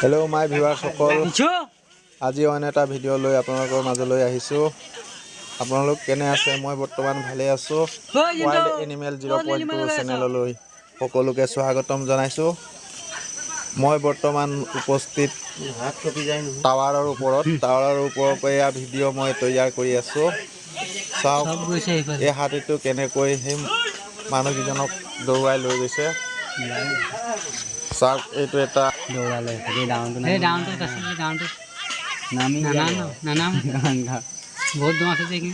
Hello' মাই ভিউৱাৰসকল, আজি অন্য এটা ভিডিঅ' লৈ আপোনালোকৰ মাজলৈ আহিছোঁ। আপোনালোক কেনে আছে? মই বৰ্তমান ভালে আছোঁ। ৱাইল্ড এনিমেল 0.2 চেনেললৈ সকলোকে স্বাগতম জনাইছোঁ। মই বৰ্তমান উপস্থিত টাৱাৰৰ ওপৰত এয়া ভিডিঅ' মই তৈয়াৰ কৰি আছোঁ। চাওক এই হাতীটো কেনেকৈ সেই মানুহকেইজনক দৌৰাই লৈ গৈছে। চাওক এইটো এটা बहुत दुआ से देखें